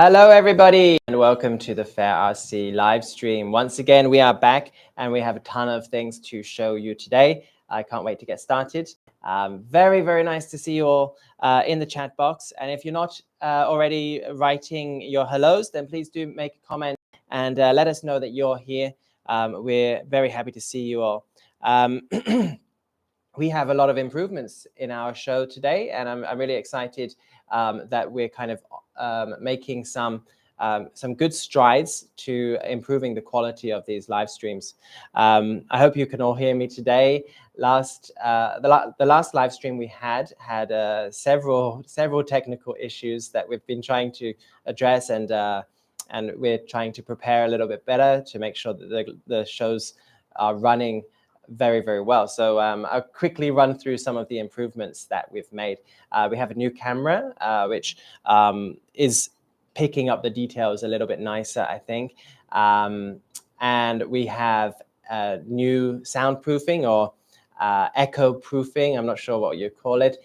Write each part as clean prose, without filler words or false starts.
Hello, everybody, and welcome to the FairRC Livestream. Once again, we are back and we have a ton of things to show you today. I can't wait to get started. Very, very nice to see you all in the chat box. And if you're not already writing your hellos, then please do make a comment and let us know that you're here. We're very happy to see you all. We have a lot of improvements in our show today, and I'm really excited that we're kind of making some good strides to improving the quality of these live streams. I hope you can all hear me today. The last live stream we had several technical issues that we've been trying to address, and we're trying to prepare a little bit better to make sure that the shows are running very, very well. So I'll quickly run through some of the improvements that we've made. We have a new camera, which is picking up the details a little bit nicer, I think. And we have new soundproofing or echo proofing. I'm not sure what you call it.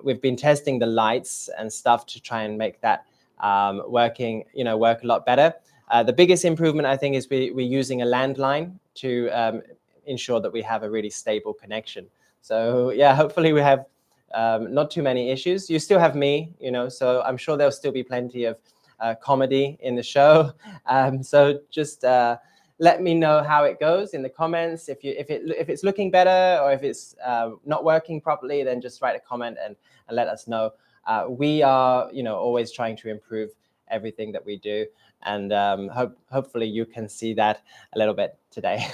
We've been testing the lights and stuff to try and make that work a lot better. The biggest improvement, I think, is we're using a landline to ensure that we have a really stable connection. So yeah, hopefully we have not too many issues. You still have me, so I'm sure there'll still be plenty of comedy in the show. So just let me know how it goes in the comments. If it's looking better or if it's not working properly, then just write a comment and let us know. We are, always trying to improve everything that we do. And hopefully you can see that a little bit today.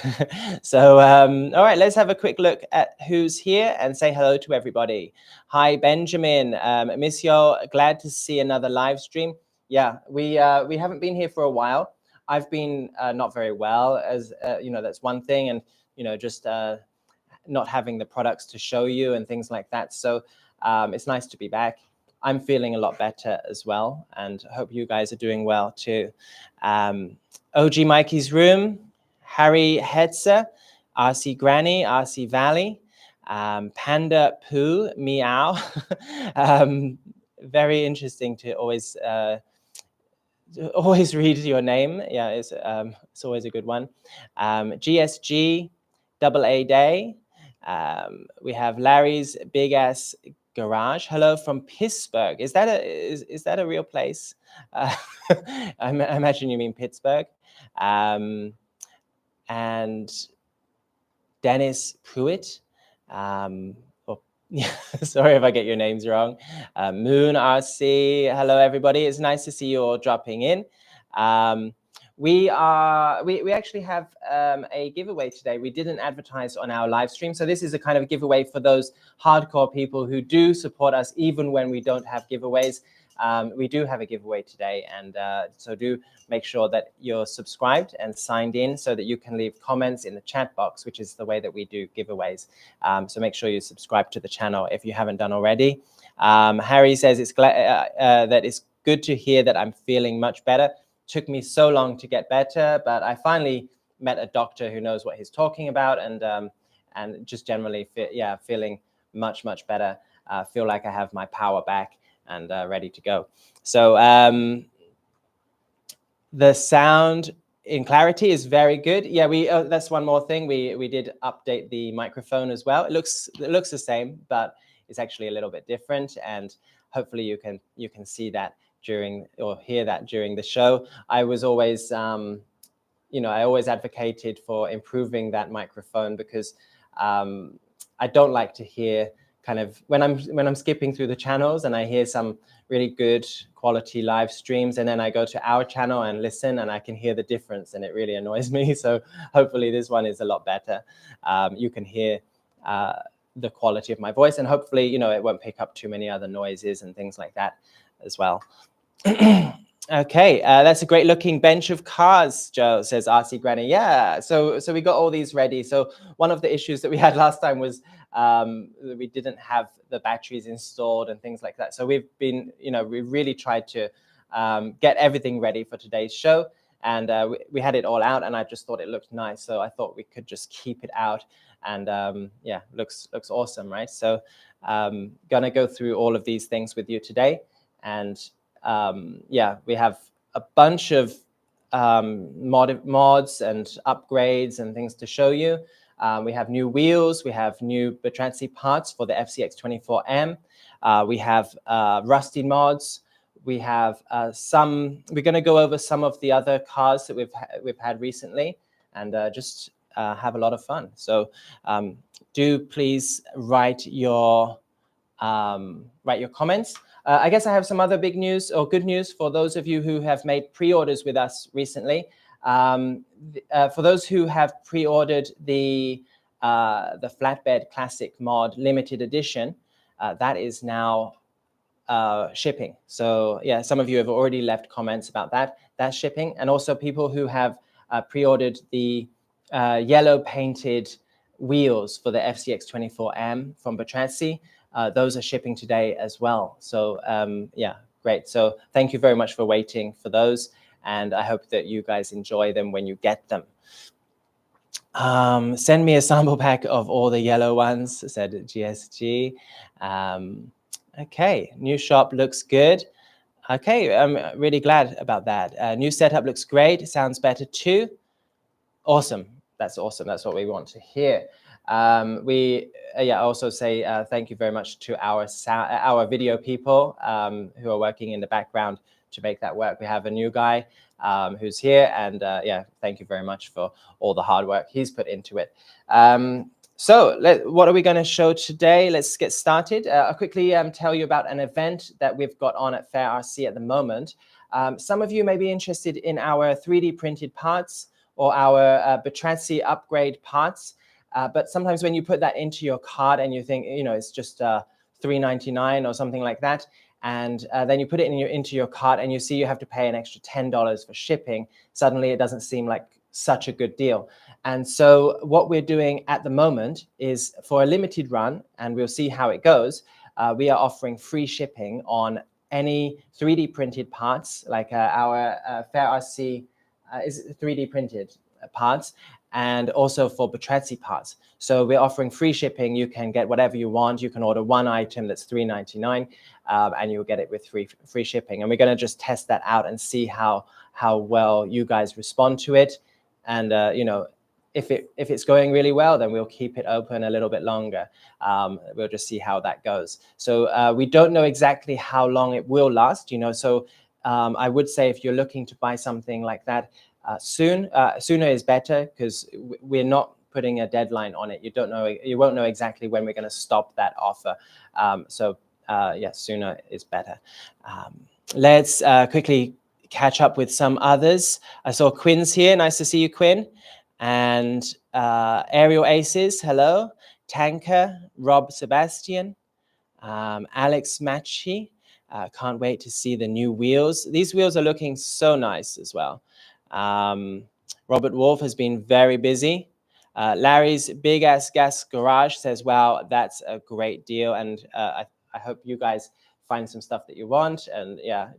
So, all right, let's have a quick look at who's here and say hello to everybody. Hi, Benjamin. Miss yo, glad to see another live stream. Yeah, we haven't been here for a while. I've been not very well, as that's one thing, and just not having the products to show you and things like that. So it's nice to be back. I'm feeling a lot better as well, and hope you guys are doing well too. OG Mikey's Room, Harry Hetzer, RC Granny, RC Valley, Panda Poo, Meow. Very interesting to always read your name. Yeah, it's always a good one. GSG, Double A Day. We have Larry's Big Ass Garage. Hello from Pittsburgh. Is that a real place? I imagine you mean Pittsburgh. And Dennis Pruitt. Sorry if I get your names wrong. Moon RC. Hello everybody. It's nice to see you all dropping in. We actually have a giveaway today. We didn't advertise on our live stream. So this is a kind of giveaway for those hardcore people who do support us even when we don't have giveaways. We do have a giveaway today. And so do make sure that you're subscribed and signed in so that you can leave comments in the chat box, which is the way that we do giveaways. So make sure you subscribe to the channel if you haven't done already. Harry says that it's good to hear that I'm feeling much better. Took me so long to get better, but I finally met a doctor who knows what he's talking about, and just generally feeling much better. Feel like I have my power back and ready to go. So the sound in clarity is very good. Yeah, that's one more thing. We did update the microphone as well. It looks the same, but it's actually a little bit different, and hopefully you can see that hear that during the show. I was always, I always advocated for improving that microphone because I don't like to hear kind of when I'm skipping through the channels and I hear some really good quality live streams, and then I go to our channel and listen and I can hear the difference, and it really annoys me. So hopefully this one is a lot better. You can hear the quality of my voice, and hopefully, it won't pick up too many other noises and things like that as well. Okay, that's a great looking bench of cars, Joe, says RC Granny. Yeah, so we got all these ready. So one of the issues that we had last time was that we didn't have the batteries installed and things like that. So we've been, we really tried to get everything ready for today's show, and we had it all out, and I just thought it looked nice. So I thought we could just keep it out, and yeah, looks awesome, right? So gonna go through all of these things with you today, and yeah, we have a bunch of mods and upgrades and things to show you. We have new wheels, we have new Batrazzi parts for the FCX24M. We have rusty mods. We have we're going to go over some of the other cars that we've had recently, and just have a lot of fun. So do please write your comments. I guess I have some other big news or good news for those of you who have made pre-orders with us recently. For those who have pre-ordered the Flatbed Classic Mod Limited Edition, that is now shipping. So yeah, some of you have already left comments about that. That's shipping. And also people who have pre-ordered the yellow painted wheels for the FCX24M from Batrazzi. Those are shipping today as well. So yeah, great. So thank you very much for waiting for those. And I hope that you guys enjoy them when you get them. Send me a sample pack of all the yellow ones, said GSG. Okay, new shop looks good. Okay, I'm really glad about that. New setup looks great. Sounds better too. Awesome. That's awesome. That's what we want to hear. We also say thank you very much to our video people who are working in the background to make that work. We have a new guy who's here, and yeah, thank you very much for all the hard work he's put into it. So what are we going to show today? Let's get started. I'll quickly tell you about an event that we've got on at FairRC at the moment. Some of you may be interested in our 3D printed parts or our Batrazzi upgrade parts. But sometimes when you put that into your cart and you think, you know, it's just $3.99 or something like that, and then you put it into your cart and you see you have to pay an extra $10 for shipping, suddenly it doesn't seem like such a good deal. And so what we're doing at the moment is, for a limited run, and we'll see how it goes, we are offering free shipping on any 3D printed parts, like our FairRC is 3D printed parts, and also for Batrazzi parts. So we're offering free shipping. You can get whatever you want. You can order one item that's $3.99, and you'll get it with free shipping. And we're going to just test that out and see how well you guys respond to it. And you know, if it's going really well, then we'll keep it open a little bit longer. We'll just see how that goes. So we don't know exactly how long it will last, you know. So I would say if you're looking to buy something like that sooner is better, because we're not putting a deadline on it. You won't know exactly when we're going to stop that offer. So yeah, sooner is better. Let's quickly catch up with some others. I saw Quinn's here. Nice to see you, Quinn. And Aerial Aces, hello. Tanker, Rob Sebastian, Alex Machi. Can't wait to see the new wheels. These wheels are looking so nice as well. Robert Wolf has been very busy. Larry's Big Ass Gas Garage says, wow, that's a great deal. And I hope you guys find some stuff that you want. And yeah,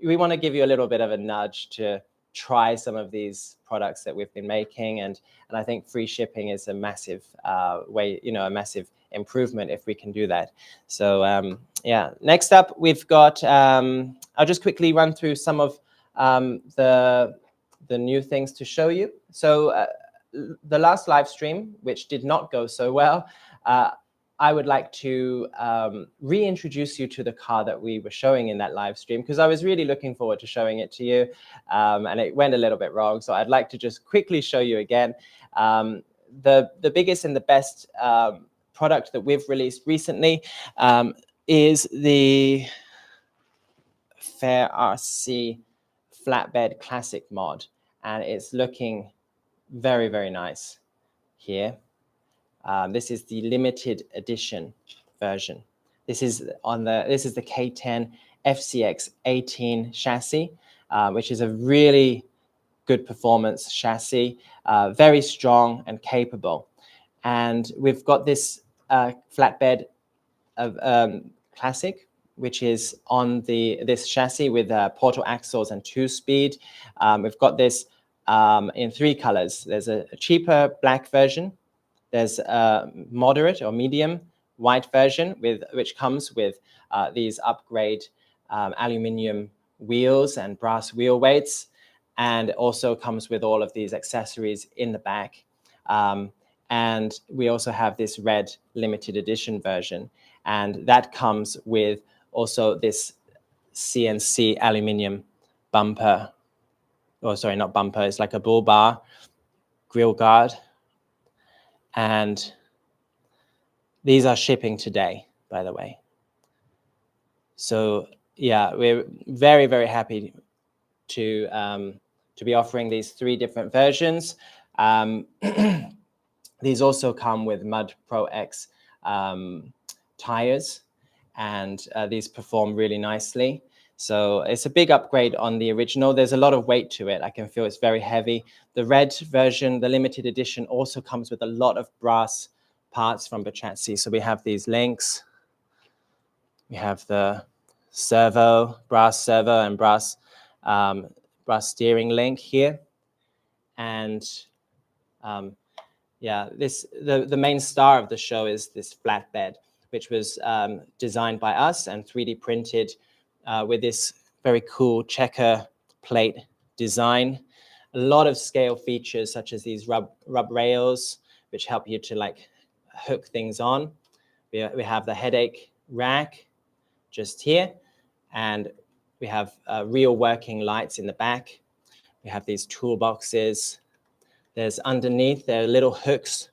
we want to give you a little bit of a nudge to try some of these products that we've been making. And I think free shipping is a massive way, you know, a massive improvement if we can do that. So yeah, next up we've got, I'll just quickly run through some of the new things to show you. So the last live stream, which did not go so well, I would like to reintroduce you to the car that we were showing in that live stream, because I was really looking forward to showing it to you, and it went a little bit wrong. So I'd like to just quickly show you again. The biggest and the best product that we've released recently is the FairRC Flatbed Classic mod, and it's looking very, very nice here. This is the limited edition version. This is the K10 FCX18 chassis, which is a really good performance chassis, very strong and capable. And we've got this flatbed Classic, which is on this chassis with portal axles and 2-speed. We've got this in 3 colors. There's a cheaper black version. There's a moderate or medium white version which comes with these upgrade aluminium wheels and brass wheel weights, and also comes with all of these accessories in the back. And we also have this red limited edition version, and that comes with also this CNC aluminium bumper. Oh, sorry, not bumper. It's like a bull bar grill guard. And these are shipping today, by the way. So yeah, we're very, very happy to be offering these 3 different versions. These also come with Mud Pro X tires, and these perform really nicely. So it's a big upgrade on the original. There's a lot of weight to it. I can feel it's very heavy. The red version, the limited edition, also comes with a lot of brass parts from Batrazzi. So we have these links. We have the servo, brass servo, and brass steering link here. And yeah, the main star of the show is this flatbed, which was designed by us and 3D printed with this very cool checker plate design. A lot of scale features such as these rub rails, which help you to like hook things on. We have the headache rack just here, and we have real working lights in the back. We have these toolboxes. There's underneath, there are little hooks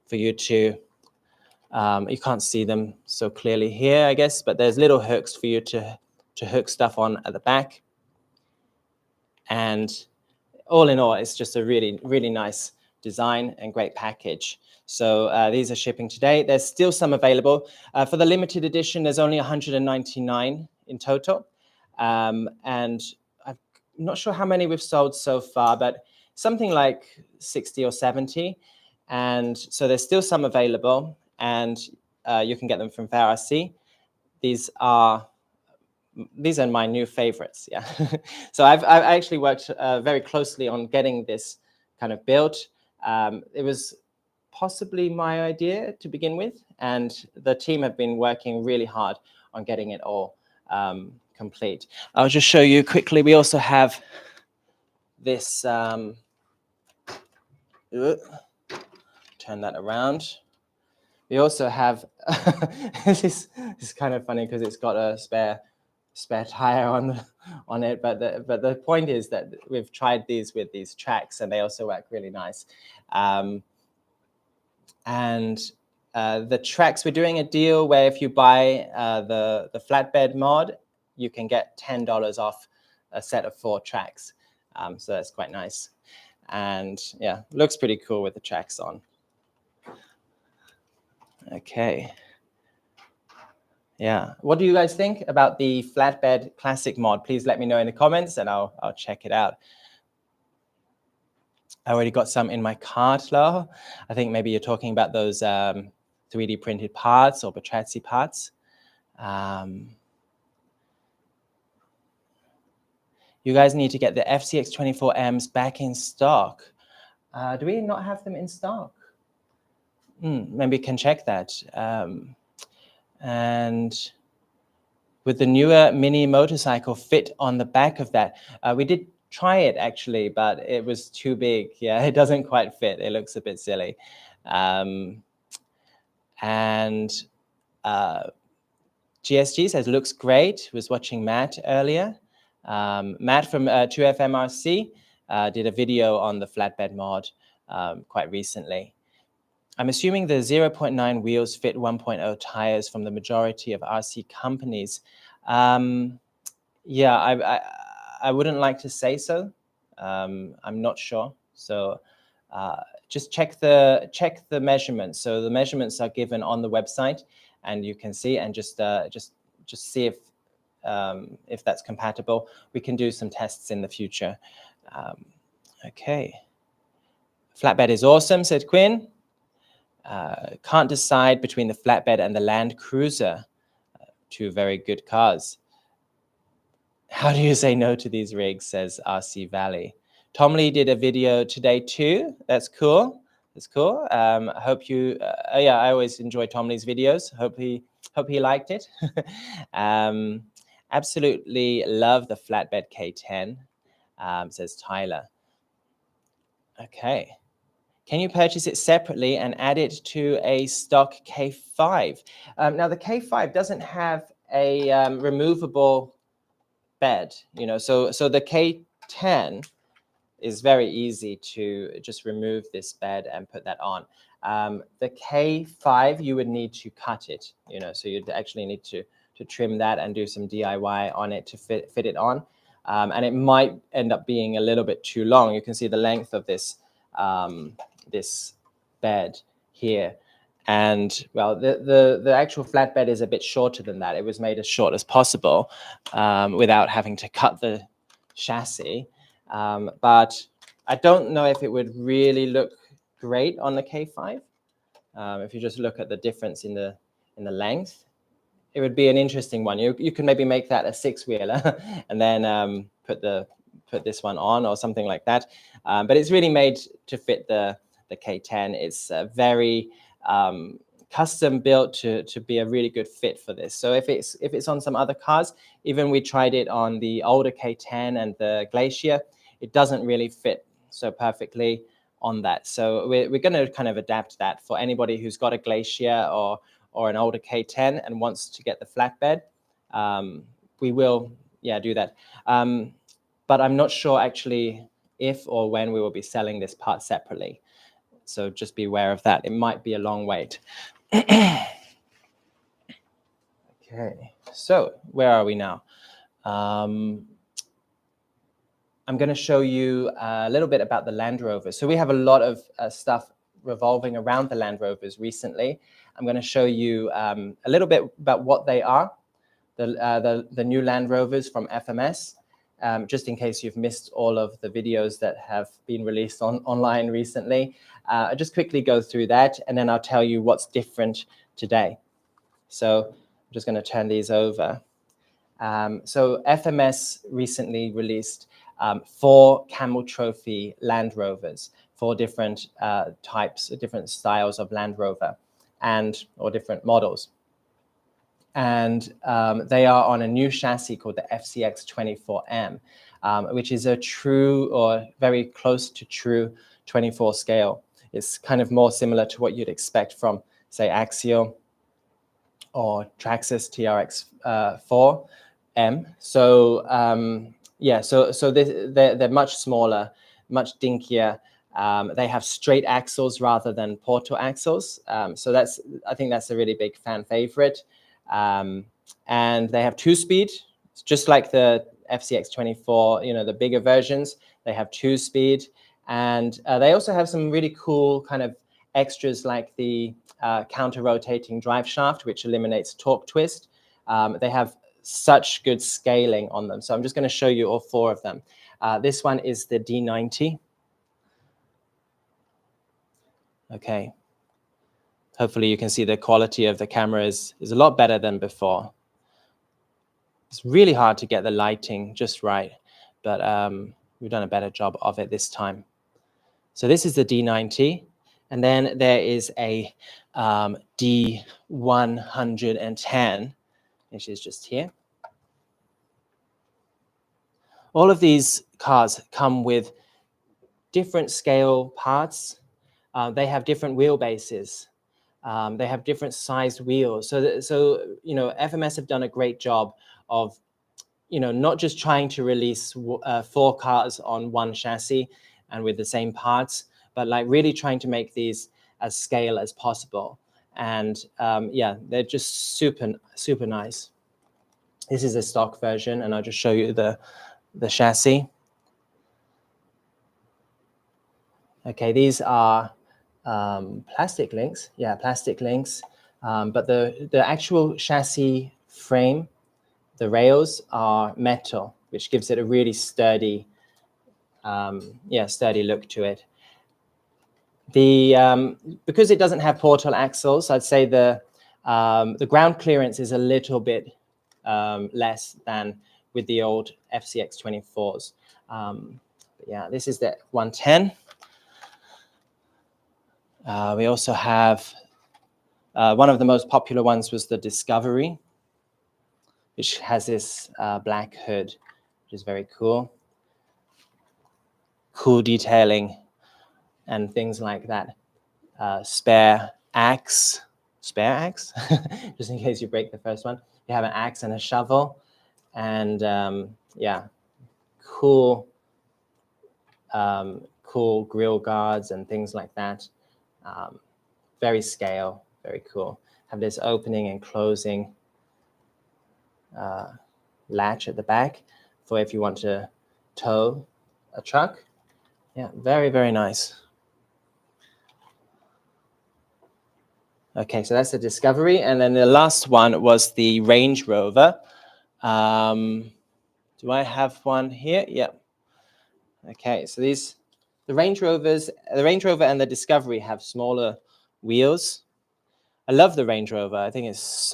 for you to, you can't see them so clearly here, I guess, but there's little hooks for you to hook stuff on at the back. And all in all, it's just a really, really nice design and great package. So these are shipping today. There's still some available. For the limited edition, there's only 199 in total. And I'm not sure how many we've sold so far, but something like 60 or 70. And so there's still some available, and you can get them from FairRC. These are my new favorites, yeah. So I've actually worked very closely on getting this kind of built. It was possibly my idea to begin with, and the team have been working really hard on getting it all complete. I'll just show you quickly. We also have this, turn that around. We also have, this is kind of funny because it's got a spare tire on it, but the point is that we've tried these with these tracks, and they also work really nice. And the tracks, we're doing a deal where if you buy the flatbed mod, you can get $10 off a set of 4 tracks. So that's quite nice. And yeah, looks pretty cool with the tracks on. Okay. Yeah. What do you guys think about the flatbed classic mod? Please let me know in the comments, and I'll check it out. I already got some in my cart, Lo. I think maybe you're talking about those 3D printed parts or Batrazzi parts. You guys need to get the FCX24Ms back in stock. Do we not have them in stock? Maybe you can check that. And with the newer mini motorcycle fit on the back of that, we did try it actually, but it was too big. Yeah, it doesn't quite fit. It looks a bit silly. And GSG says, looks great. Was watching Matt earlier. Matt from 2FMRC did a video on the flatbed mod quite recently. I'm assuming the 0.9 wheels fit 1.0 tires from the majority of RC companies. Yeah, I wouldn't like to say so. I'm not sure. So just check the measurements. So the measurements are given on the website, and you can see, and just see if that's compatible. We can do some tests in the future. Okay. Flatbed is awesome, said Quinn. Can't decide between the flatbed and the Land Cruiser. 2 very good cars. How do you say no to these rigs, says RC Valley. Tom Lee did a video today too. That's cool. That's cool. I hope you, yeah, I always enjoy Tom Lee's videos. Hope he liked it. Absolutely love the flatbed K10, says Tyler. Okay. Can you purchase it separately and add it to a stock K5? Now, the K5 doesn't have a removable bed, so the K10 is very easy to just remove this bed and put that on. The K5, you would need to cut it, so you'd actually need to trim that and do some DIY on it to fit it on. And it might end up being a little bit too long. You can see the length of this this bed here. And well, the actual flatbed is a bit shorter than that. It was made as short as possible without having to cut the chassis. But I don't know if it would really look great on the K5. If you just look at the difference in the length, it would be an interesting one. You can maybe make that a 6-wheeler and then put this one on or something like that. But it's really made to fit the K10. It's very custom built to be a really good fit for this. So if it's on some other cars, even we tried it on the older K10 and the Glacier, it doesn't really fit so perfectly on that. So we're going to kind of adapt that for anybody who's got a Glacier or an older K10 and wants to get the flatbed. We will, do that. But I'm not sure actually if or when we will be selling this part separately. So just be aware of that. It might be a long wait. Okay, so where are we now? I'm going to show you a little bit about the Land Rover. So we have a lot of stuff revolving around the Land Rovers recently. I'm going to show you a little bit about what they are, the new Land Rovers from FMS, just in case you've missed all of the videos that have been released online recently. I'll just quickly go through that, and then I'll tell you what's different today. So I'm just going to turn these over. So FMS recently released 4 Camel Trophy Land Rovers, 4 different types, different styles of Land Rover, or different models. And they are on a new chassis called the FCX24M, which is a true or very close to true 24 scale. It's kind of more similar to what you'd expect from, say, Axial or Traxxas TRX4M. So they're much smaller, much dinkier. They have straight axles rather than portal axles. So I think that's a really big fan favorite. And they have 2-speed, just like the FCX24, the bigger versions. They have 2-speed, and they also have some really cool kind of extras like the counter-rotating drive shaft, which eliminates torque twist. They have such good scaling on them. So I'm just going to show you all 4 of them. This one is the D90. Okay. Hopefully you can see the quality of the camera is a lot better than before. It's really hard to get the lighting just right, but we've done a better job of it this time. So this is the D90, and then there is a D110, which is just here. All of these cars come with different scale parts. They have different wheelbases. They have different sized wheels. So FMS have done a great job of, not just trying to release 4 cars on one chassis and with the same parts, but like really trying to make these as scale as possible. And they're just super, super nice. This is a stock version, and I'll just show you the chassis. Okay, these are plastic links. Yeah, plastic links. But the actual chassis frame, the rails are metal, which gives it a really sturdy, sturdy look to it. Because it doesn't have portal axles, I'd say the ground clearance is a little bit less than with the old FCX24s. This is the 110. We also have one of the most popular ones was the Discovery, which has this black hood, which is very cool. Cool detailing and things like that. Spare axe, just in case you break the first one. You have an axe and a shovel, and yeah, cool grill guards and things like that. Very scale, very cool. Have this opening and closing latch at the back for if you want to tow a truck. Yeah, very, very nice. Okay, so that's the Discovery. And then the last one was the Range Rover. Do I have one here? Yep. Okay, so the Range Rover and the Discovery have smaller wheels. I love the Range Rover. I think it's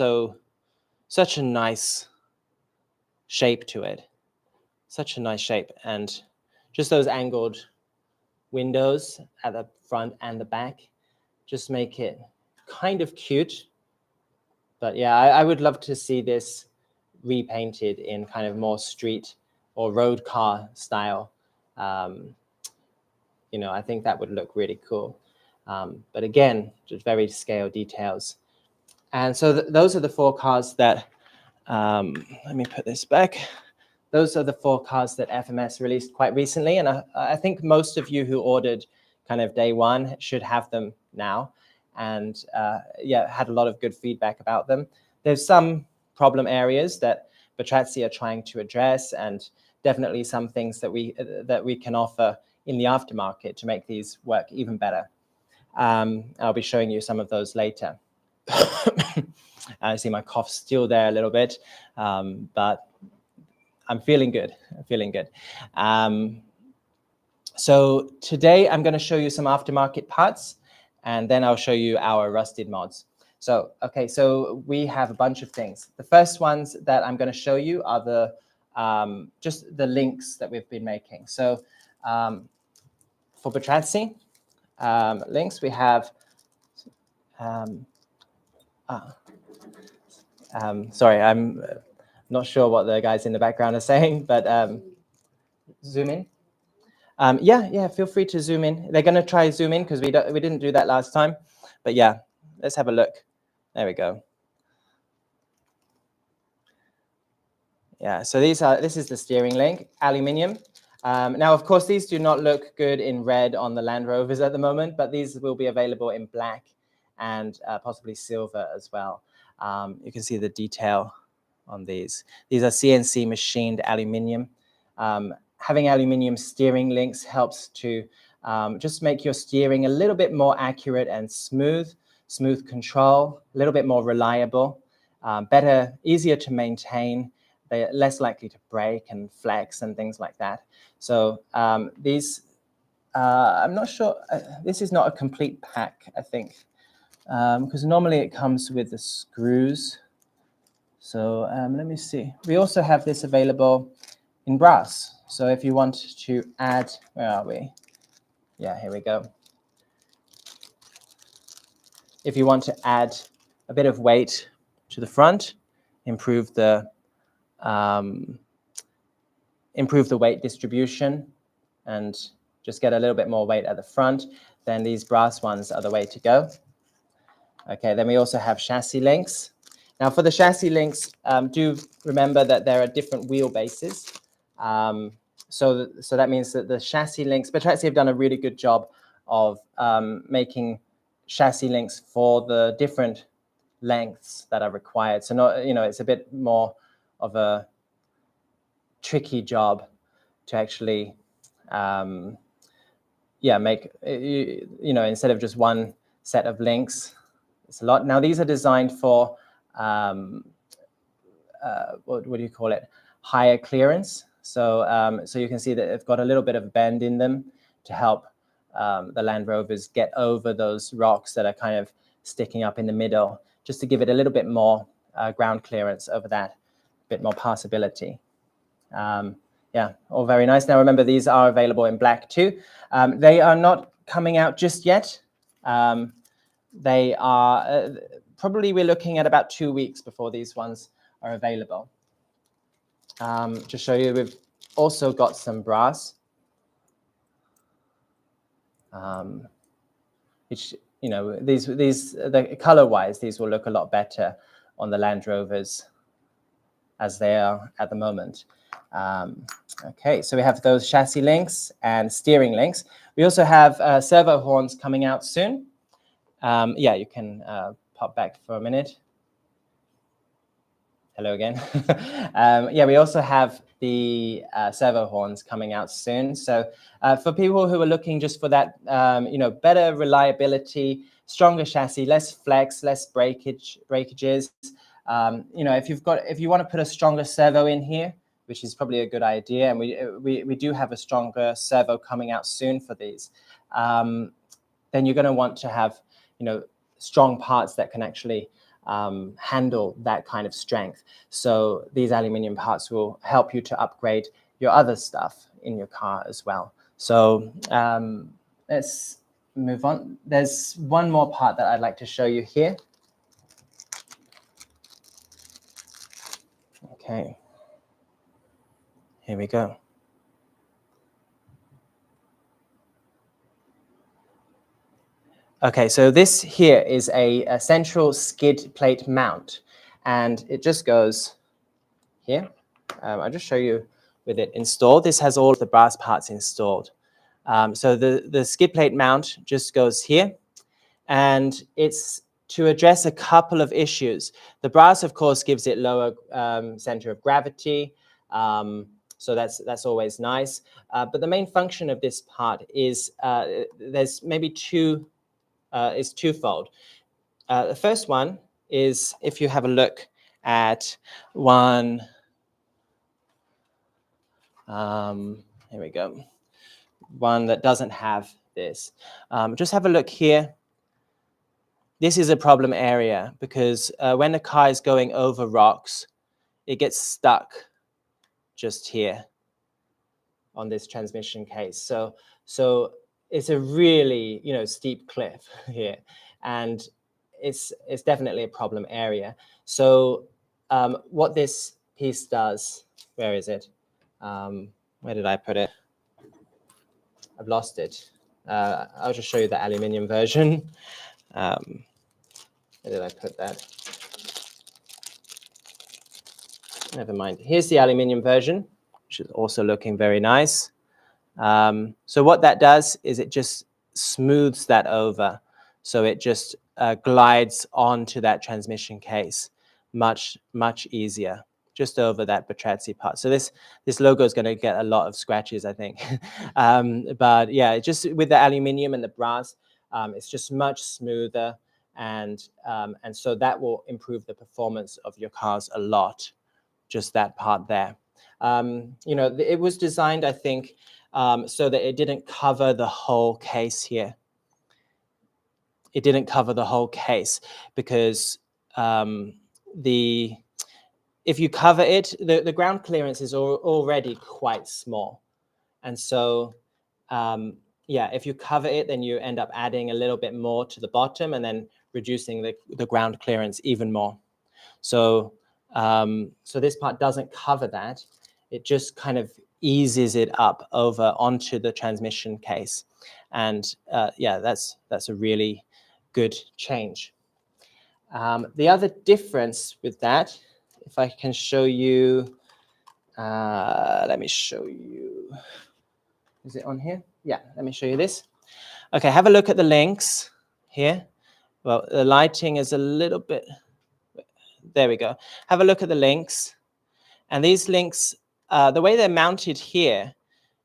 such a nice shape to it. Such a nice shape. And just those angled windows at the front and the back just make it kind of cute. But yeah, I would love to see this repainted in kind of more street or road car style. You know, I think that would look really cool. But again, just very scale details. And so those are the 4 cars that, let me put this back. Those are the 4 cars that FMS released quite recently. And I think most of you who ordered kind of day one should have them now. And yeah, had a lot of good feedback about them. There's some problem areas that Batrazzi are trying to address, and definitely some things that we can offer in the aftermarket to make these work even better. I'll be showing you some of those later. I see my cough still there a little bit, but I'm feeling good. So today I'm going to show you some aftermarket parts, and then I'll show you our rusted mods. So, okay, so we have a bunch of things. The first ones that I'm going to show you are the just the links that we've been making. So for Batrazzi links, we have, sorry, I'm not sure what the guys in the background are saying, but zoom in. Yeah, feel free to zoom in. They're going to try zoom in because we didn't do that last time. But yeah, let's have a look. There we go. Yeah, so this is the steering link, aluminium. Now, of course, these do not look good in red on the Land Rovers at the moment, but these will be available in black and possibly silver as well. You can see the detail on these. These are CNC machined aluminium. Having aluminium steering links helps to just make your steering a little bit more accurate and smooth control, a little bit more reliable, better, easier to maintain. They're less likely to break and flex and things like that. So these, I'm not sure, this is not a complete pack, I think, because normally it comes with the screws. So let me see. We also have this available in brass. So if you want to add, where are we? Yeah, here we go. If you want to add a bit of weight to the front, improve the weight distribution, and just get a little bit more weight at the front, then these brass ones are the way to go. Okay, then we also have chassis links. Now for the chassis links, do remember that there are different wheelbases. So that means that the chassis links, Batrazzi have done a really good job of making chassis links for the different lengths that are required. So not, it's a bit more of a tricky job to actually, make, instead of just one set of links, it's a lot. Now these are designed for, what do you call it? Higher clearance. So, so you can see that they've got a little bit of bend in them to help the Land Rovers get over those rocks that are kind of sticking up in the middle, just to give it a little bit more ground clearance over that, a bit more passability. Yeah, all very nice. Now remember, these are available in black too. They are not coming out just yet. They are probably, we're looking at about 2 weeks before these ones are available. to show you, we've also got some brass, which, you know, the color-wise, these will look a lot better on the Land Rovers as they are at the moment. Okay, so we have those chassis links and steering links. We also have servo horns coming out soon. Yeah, you can pop back for a minute. Hello again. Yeah, we also have the servo horns coming out soon. So for people who are looking just for that, you know, better reliability, stronger chassis, less flex, less breakages. You know, if you want to put a stronger servo in here, which is probably a good idea, and we do have a stronger servo coming out soon for these, then you're going to want to have, you know, strong parts that can actually handle that kind of strength. So these aluminium parts will help you to upgrade your other stuff in your car as well. So let's move on. There's one more part that I'd like to show you here. Okay, here we go. Okay, so this here is a central skid plate mount, and it just goes here. I'll just show you with it installed. This has all of the brass parts installed. So the skid plate mount just goes here, and it's to address a couple of issues. The brass, of course, gives it lower center of gravity, so that's always nice. But the main function of this part is there's maybe is twofold. The first one is, if you have a look at one, here we go, one that doesn't have this. Just have a look here. This is a problem area because when the car is going over rocks, it gets stuck just here on this transmission case. So it's a really, you know, steep cliff here, and it's definitely a problem area. So what this piece does, where is it? Where did I put it? I've lost it. I'll just show you the aluminium version. Where did I put that? Never mind. Here's the aluminium version, which is also looking very nice. So what that does is it just smooths that over. So it just glides onto that transmission case much, much easier, just over that Batrazzi part. So this logo is going to get a lot of scratches, I think. But yeah, just with the aluminium and the brass, it's just much smoother. And so that will improve the performance of your cars a lot, just that part there. You know, it was designed, I think, so that it didn't cover the whole case here. It didn't cover the whole case because if you cover it, the ground clearance is already quite small. And so, yeah, if you cover it, then you end up adding a little bit more to the bottom and then reducing the ground clearance even more. So, so this part doesn't cover that. It just kind of eases it up over onto the transmission case. And yeah, that's a really good change. The other difference with that, if I can show you, let me show you. Is it on here? Yeah, let me show you this. Okay, have a look at the links here. Well, the lighting is a little bit, there we go. Have a look at the links. And these links, the way they're mounted here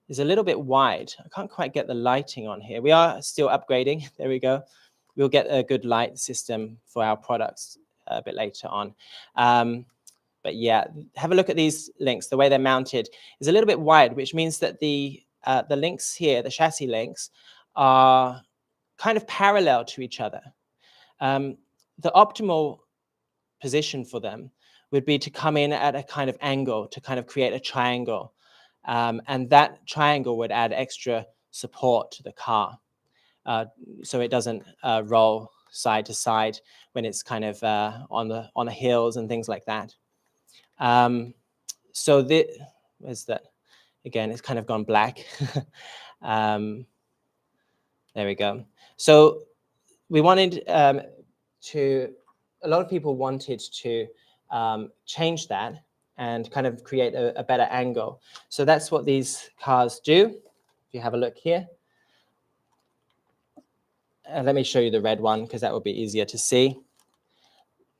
is a little bit wide. I can't quite get the lighting on here. We are still upgrading. There we go. We'll get a good light system for our products a bit later on. But yeah, have a look at these links. The way they're mounted is a little bit wide, which means that the links here, the chassis links, are kind of parallel to each other. The optimal position for them would be to come in at a kind of angle to kind of create a triangle. And that triangle would add extra support to the car. So it doesn't roll side to side when it's kind of on the hills and things like that. So where's that? Again, it's kind of gone black. There we go. So we wanted a lot of people wanted to change that and kind of create a better angle. So that's what these cars do. If you have a look here. Let me show you the red one because that would be easier to see.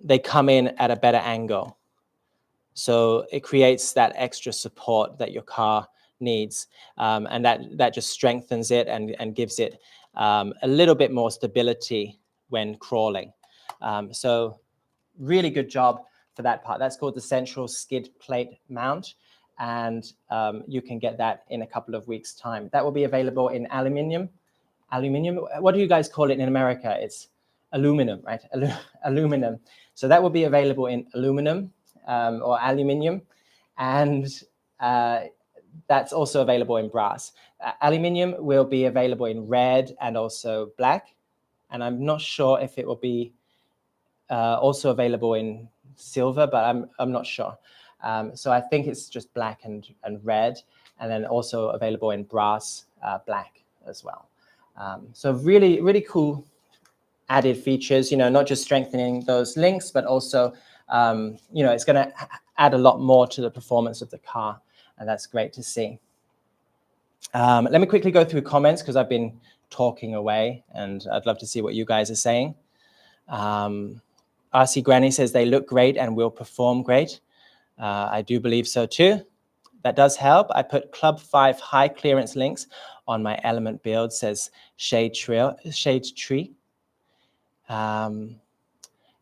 They come in at a better angle. So it creates that extra support that your car needs. And that just strengthens it and gives it a little bit more stability when crawling. So really good job for that part. That's called the central skid plate mount. And you can get that in a couple of weeks' time. That will be available in aluminium. What do you guys call it in America? It's aluminum, right? Aluminum. So that will be available in aluminum or aluminium. And that's also available in brass. Aluminium will be available in red and also black. And I'm not sure if it will be also available in silver, but I'm not sure. So I think it's just black and red, and then also available in brass, black as well. So really, really cool added features, not just strengthening those links, but also, it's going to add a lot more to the performance of the car. And that's great to see. Let me quickly go through comments because I've been talking away and I'd love to see what you guys are saying. RC Granny says they look great and will perform great. I do believe so too. That does help. I put Club 5 high clearance links on my element build, says Shade Tree.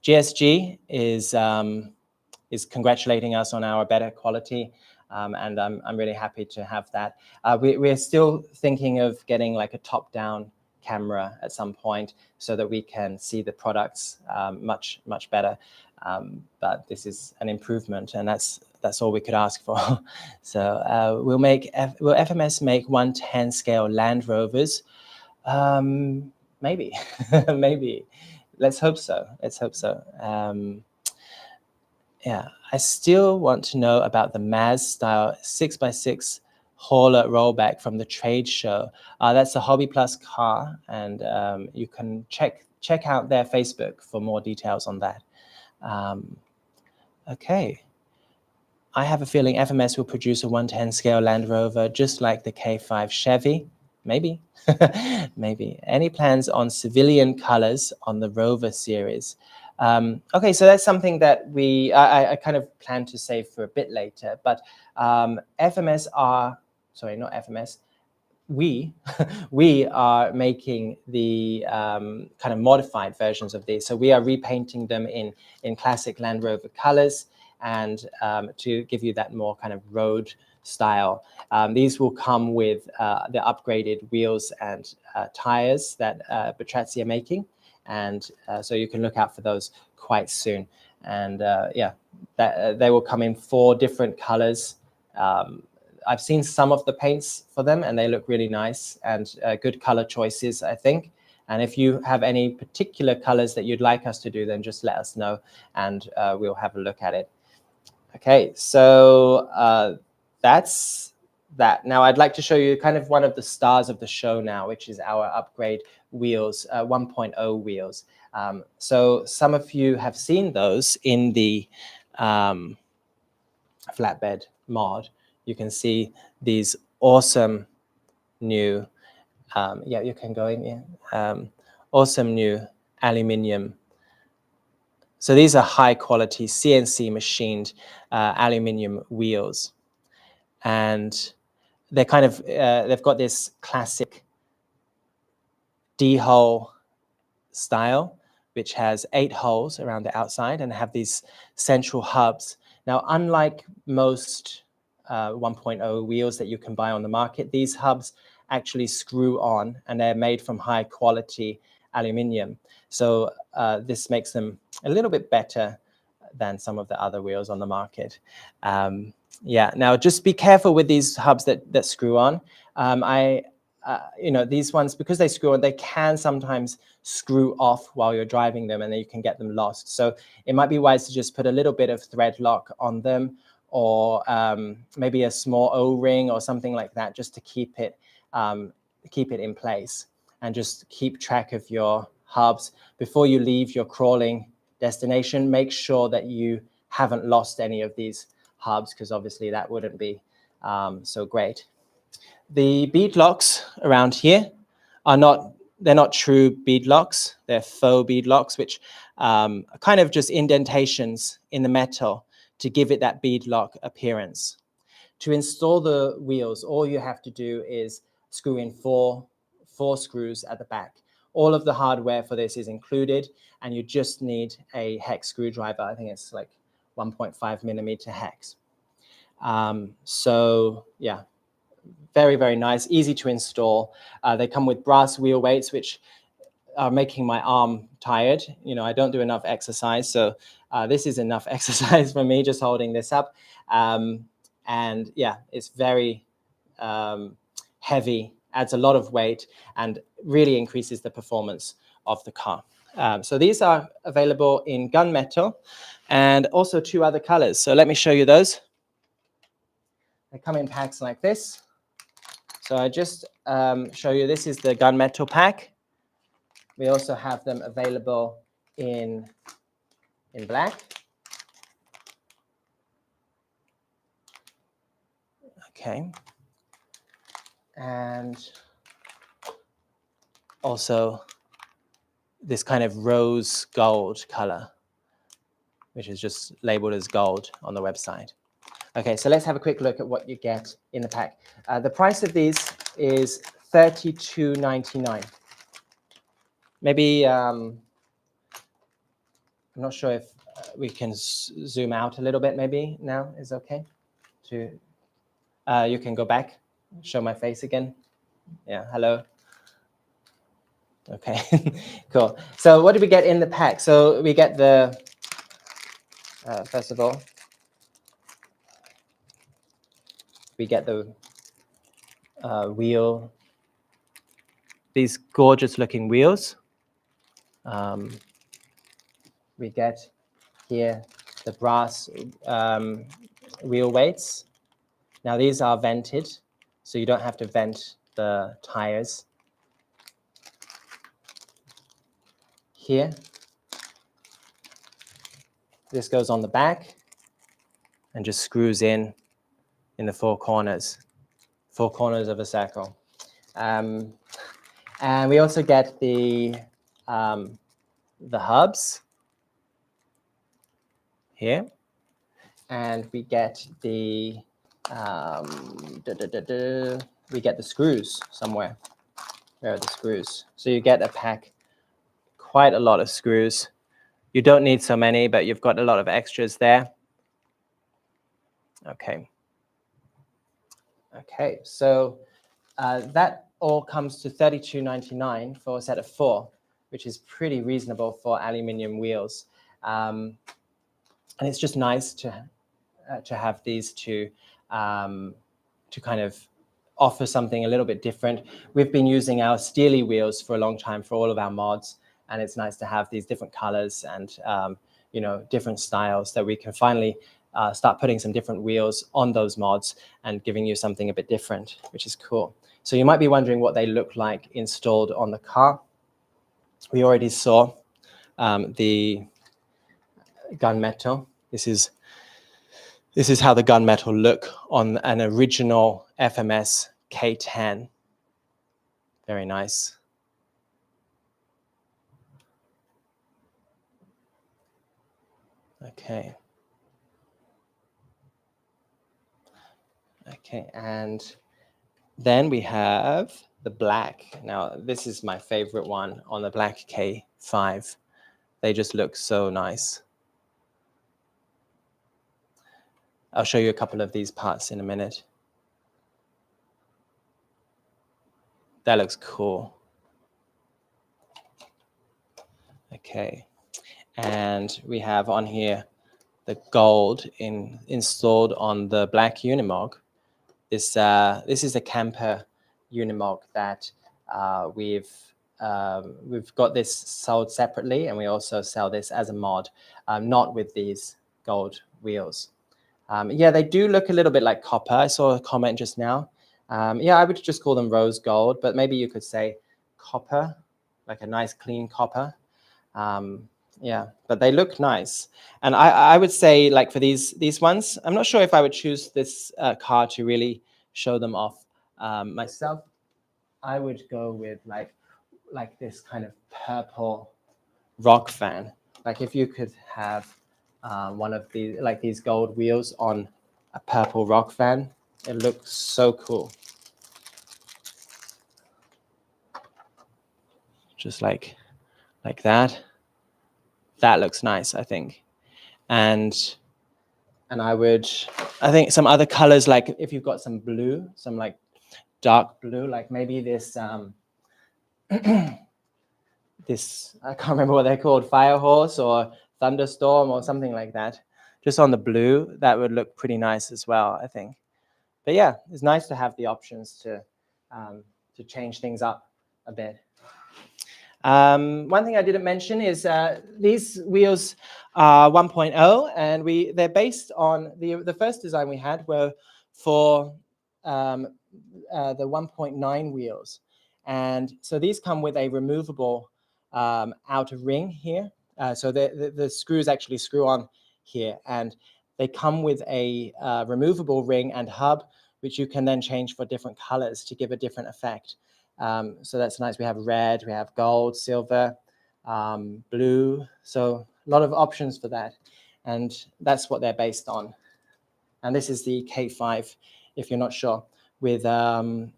GSG is congratulating us on our better quality, and I'm really happy to have that. We're still thinking of getting like a top-down camera at some point so that we can see the products much better. But this is an improvement, and that's all we could ask for. So will FMS make 110 scale Land Rovers? Maybe, maybe. Let's hope so. Yeah, I still want to know about the Maz style 6x6 hauler rollback from the trade show. That's a Hobby Plus car, and you can check out their Facebook for more details on that. Okay. I have a feeling FMS will produce a 110 scale Land Rover just like the K5 Chevy. Maybe. Maybe. Any plans on civilian colors on the Rover series? Okay, so that's something that I kind of plan to save for a bit later, but FMS sorry, not FMS, we are making the kind of modified versions of these. So we are repainting them in classic Land Rover colors, and to give you that more kind of road style. These will come with the upgraded wheels and tires that Batrazzi are making. And so you can look out for those quite soon. And yeah, they will come in 4 different colors. I've seen some of the paints for them and they look really nice and good color choices, I think. And if you have any particular colors that you'd like us to do, then just let us know and we'll have a look at it. Okay, so that's that. Now I'd like to show you kind of one of the stars of the show now, which is our upgrade wheels, 1.0 wheels. So some of you have seen those in the Flatbed mod. You can see these awesome new, yeah, you can go in, awesome new aluminium. So these are high quality CNC machined aluminium wheels. And they're kind of, they've got this classic D-hole style, which has 8 holes around the outside and have these central hubs. Now, unlike most 1.0 wheels that you can buy on the market, these hubs actually screw on and they're made from high quality aluminium. So this makes them a little bit better than some of the other wheels on the market. Yeah, now just be careful with these hubs that screw on. You know, these ones, because they screw on, they can sometimes screw off while you're driving them and then you can get them lost. So it might be wise to just put a little bit of thread lock on them or maybe a small O-ring or something like that, just to keep it in place, and just keep track of your hubs. Before you leave your crawling destination, make sure that you haven't lost any of these hubs, because obviously that wouldn't be so great. The bead locks around here they're not true bead locks, they're faux bead locks, which are kind of just indentations in the metal to give it that bead lock appearance. To install the wheels, all you have to do is screw in four screws at the back. All of the hardware for this is included, and you just need a hex screwdriver. I think it's like 1.5 millimeter hex. So yeah, very, very nice, easy to install. They come with brass wheel weights, which are making my arm tired. You know, I don't do enough exercise, so this is enough exercise for me just holding this up. And yeah, it's very heavy, adds a lot of weight, and really increases the performance of the car. So these are available in gunmetal and also 2 other colors. So let me show you those. They come in packs like this. So I just show you, this is the gunmetal pack. We also have them available in black. Okay. And also this kind of rose gold color, which is just labeled as gold on the website. Okay, so let's have a quick look at what you get in the pack. The price of these is $32.99. Maybe, I'm not sure if we can zoom out a little bit, maybe now is okay. You can go back, show my face again. Yeah, hello. Okay, cool. So what do we get in the pack? So we get the, first of all, we get the wheel, these gorgeous looking wheels. We get here the brass wheel weights. Now these are vented, so you don't have to vent the tires. Here, this goes on the back and just screws in the 4 corners of a circle. And we also get the hubs here, and we get the we get the screws somewhere. Where are the screws? So you get a pack, quite a lot of screws. You don't need so many, but you've got a lot of extras there. Okay. Okay, so that all comes to $32.99 for a set of 4, which is pretty reasonable for aluminium wheels. And it's just nice to have these to kind of offer something a little bit different. We've been using our steely wheels for a long time for all of our mods, and it's nice to have these different colors and you know, different styles that we can finally start putting some different wheels on those mods and giving you something a bit different, which is cool. So you might be wondering what they look like installed on the car. We already saw the gunmetal. This is how the gunmetal look on an original FMS K10. Very nice. Okay. Okay, and then we have the black. Now, this is my favorite one on the black K5. They just look so nice. I'll show you a couple of these parts in a minute. That looks cool. Okay, and we have on here the gold installed on the black Unimog. This is a camper Unimog that we've got this sold separately, and we also sell this as a mod, not with these gold wheels. Yeah, they do look a little bit like copper. I saw a comment just now. Yeah, I would just call them rose gold, but maybe you could say copper, like a nice clean copper. Yeah, but they look nice. And I would say, like, for these ones, I'm not sure if I would choose this car to really show them off myself. I would go with like this kind of purple rock fan. Like if you could have one of these, like these gold wheels on a purple rock fan, it looks so cool. Just like that. That looks nice, I think. And I think some other colors, like if you've got some blue, some like dark blue, like maybe this this, I can't remember what they're called, Firehorse or Thunderstorm or something like that. Just on the blue, that would look pretty nice as well, I think. But yeah, it's nice to have the options to change things up a bit. One thing I didn't mention is these wheels are 1.0, and they're based on the first design we had were for the 1.9 wheels. And so these come with a removable outer ring here. So the screws actually screw on here, and they come with a removable ring and hub, which you can then change for different colors to give a different effect. So that's nice. We have red, we have gold, silver, blue. So a lot of options for that. And that's what they're based on. And this is the K5, if you're not sure, with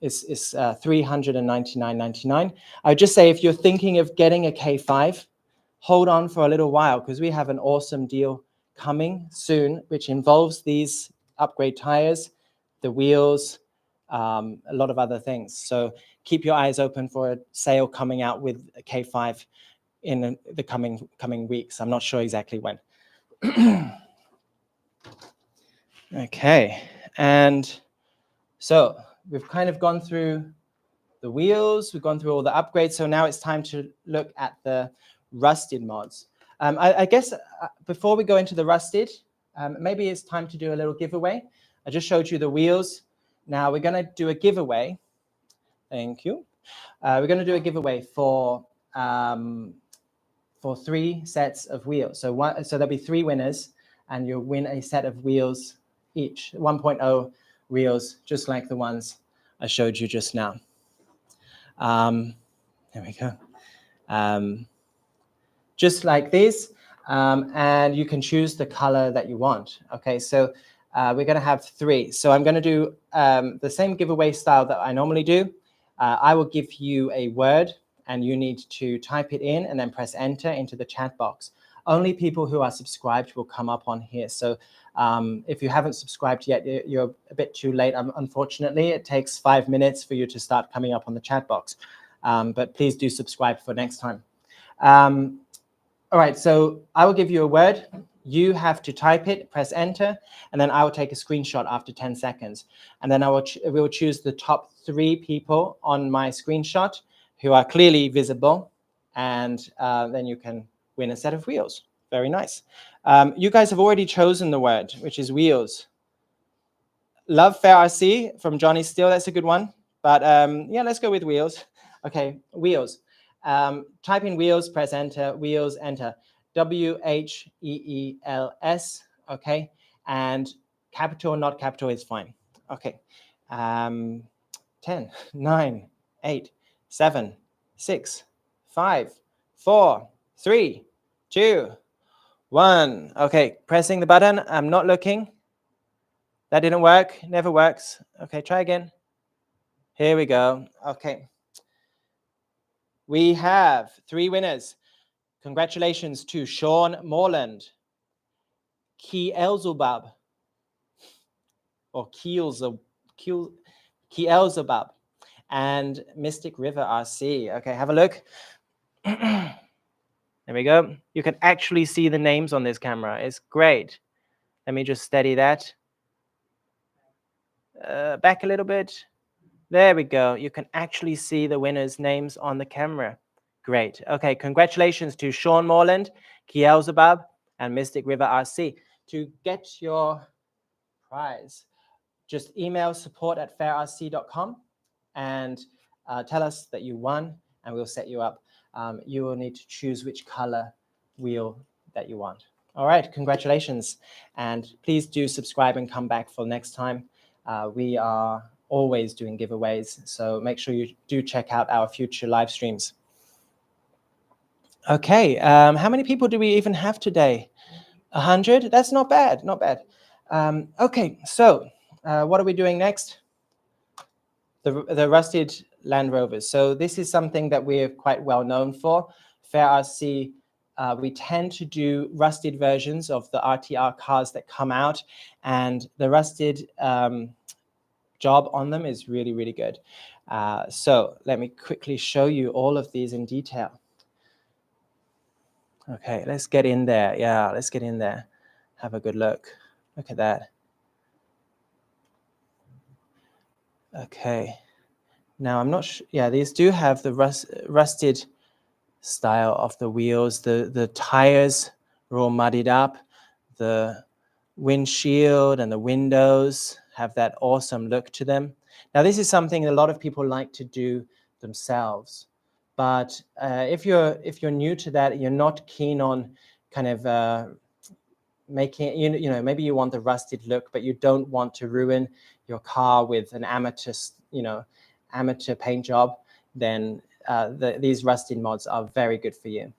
it's $399.99. I would just say if you're thinking of getting a K5, hold on for a little while, because we have an awesome deal coming soon, which involves these upgrade tires, the wheels, a lot of other things. So keep your eyes open for a sale coming out with a K5 in the coming weeks. I'm not sure exactly when. Okay, and so we've kind of gone through the wheels, we've gone through all the upgrades, so now it's time to look at the rusted mods. I guess before we go into the rusted, maybe it's time to do a little giveaway. I just showed you the wheels. Now we're going to do a giveaway. Thank you. We're going to do a giveaway for 3 sets of wheels. So there'll be 3 winners, and you'll win a set of wheels each, 1.0 wheels, just like the ones I showed you just now. There we go. Just like these, and you can choose the color that you want. Okay, so we're going to have 3. So I'm going to do the same giveaway style that I normally do. I will give you a word, and you need to type it in and then press enter into the chat box. Only people who are subscribed will come up on here. So if you haven't subscribed yet, you're a bit too late. Unfortunately, it takes 5 minutes for you to start coming up on the chat box. But please do subscribe for next time. All right, so I will give you a word. You have to type it, press enter, and then I will take a screenshot after 10 seconds. And then we will choose the top 3 people on my screenshot who are clearly visible, and then you can win a set of wheels. Very nice. You guys have already chosen the word, which is wheels. Love FairRC from Johnny Steele. That's a good one. But yeah, let's go with wheels. Okay, wheels. Type in wheels, press enter, wheels, enter. WHEELS, okay? And capital, not capital is fine. Okay. 10, 9, 8, 7, 6, 5, 4, 3, 2, 1. Okay, pressing the button. I'm not looking. That didn't work. Never works. Okay, try again. Here we go. Okay. We have 3 winners. Congratulations to Sean Morland, Kielzebub, or Kielzebub, and Mystic River RC. Okay, have a look. There we go. You can actually see the names on this camera. It's great. Let me just steady that. Back a little bit. There we go. You can actually see the winners' names on the camera. Great. Okay, congratulations to Sean Morland, Kielzebub, and Mystic River RC. To get your prize. Just email support@fairrc.com and tell us that you won, and we'll set you up. You will need to choose which color wheel that you want. All right, congratulations. And please do subscribe and come back for next time. We are always doing giveaways, so make sure you do check out our future live streams. Okay, how many people do we even have today? 100? That's not bad, not bad. Okay, so what are we doing next? The rusted Land Rovers. So this is something that we're quite well known for. FairRC, we tend to do rusted versions of the RTR cars that come out, and the rusted job on them is really, really good. So let me quickly show you all of these in detail. Okay, let's get in there. Yeah, let's get in there. Have a good look. Look at that. Okay. Now, I'm not sure. Yeah, these do have the rusted style of the wheels. The tires are all muddied up. The windshield and the windows have that awesome look to them. Now, this is something a lot of people like to do themselves. But if you're new to that, you're not keen on kind of making, you know, maybe you want the rusted look, but you don't want to ruin your car with an amateur paint job, then these rusted mods are very good for you.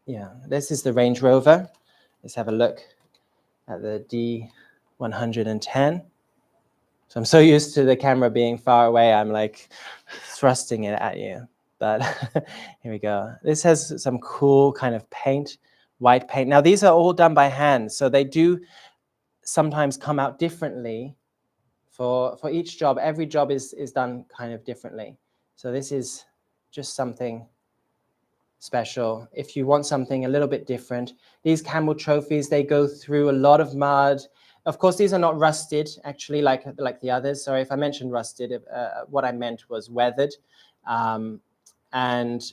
Yeah, this is the Range Rover. Let's have a look at the D110. So I'm so used to the camera being far away, I'm like thrusting it at you. But here we go. This has some cool kind of paint, white paint. Now these are all done by hand, so they do sometimes come out differently for each job. Every job is done kind of differently. So this is just something special. If you want something a little bit different, these camel trophies, they go through a lot of mud. Of course, these are not rusted, actually, like the others. Sorry if I mentioned rusted. What I meant was weathered. And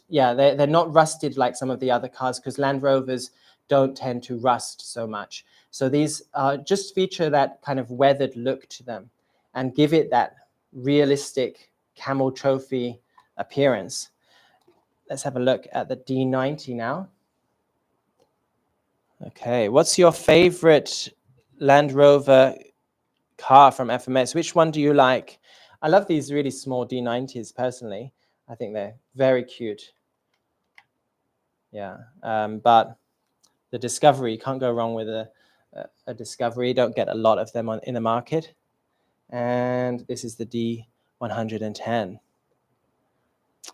yeah, they're not rusted like some of the other cars, because Land Rovers don't tend to rust so much. So these just feature that kind of weathered look to them and give it that realistic camel trophy appearance. Let's have a look at the D90 now. Okay, what's your favorite Land Rover car from FMS? Which one do you like? I love these really small D90s personally. I think they're very cute. Yeah, but the Discovery, can't go wrong with a Discovery. Don't get a lot of them in the market. And this is the D110.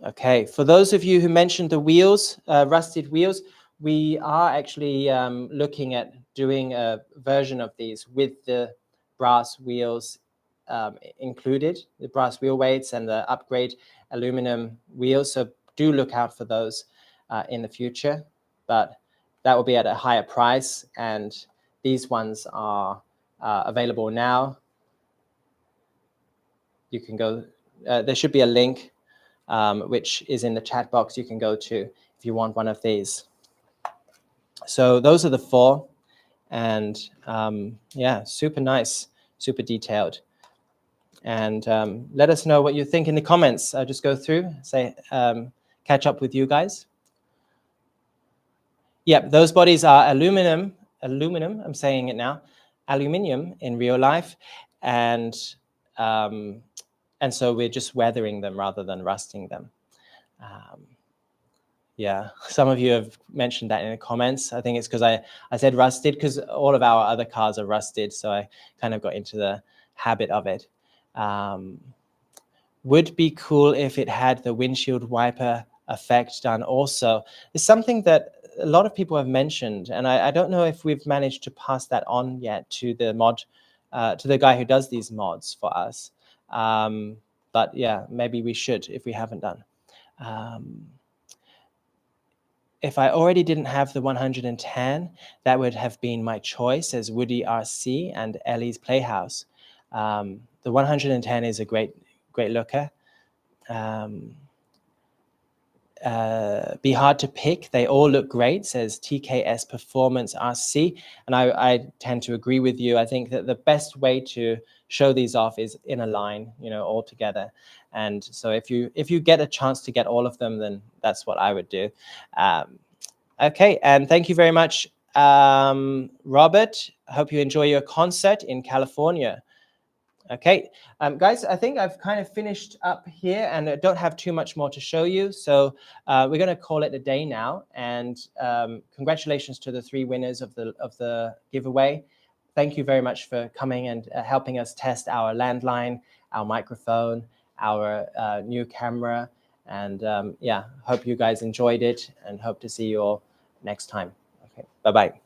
Okay, for those of you who mentioned the wheels, rusted wheels, we are actually looking at doing a version of these with the brass wheels included, the brass wheel weights and the upgrade aluminum wheels. So do look out for those in the future, but that will be at a higher price, and these ones are available now. You can go, there should be a link which is in the chat box you can go to if you want one of these. So those are the four, and yeah, super nice, super detailed. And let us know what you think in the comments. I'll just go through, say, catch up with you guys. Yep, those bodies are aluminum, I'm saying it now, aluminium in real life, and so we're just weathering them rather than rusting them. Yeah, some of you have mentioned that in the comments. I think it's because I said rusted, because all of our other cars are rusted, so I kind of got into the habit of it. Would be cool if it had the windshield wiper effect done also. It's something that a lot of people have mentioned, and I don't know if we've managed to pass that on yet to the mod, to the guy who does these mods for us. But yeah, maybe we should if we haven't done. If I already didn't have the 110, that would have been my choice as Woody RC and Ellie's Playhouse. The 110 is a great looker. be hard to pick. They all look great, says TKS Performance RC. And I tend to agree with you. I think that the best way to show these off is in a line, you know, all together. And so if you get a chance to get all of them, then that's what I would do. Okay, and thank you very much, Robert. I hope you enjoy your concert in California. Okay, guys, I think I've kind of finished up here and I don't have too much more to show you. So we're going to call it a day now. And congratulations to the 3 winners of the giveaway. Thank you very much for coming and helping us test our landline, our microphone, our new camera. And yeah, hope you guys enjoyed it and hope to see you all next time. Okay, bye-bye.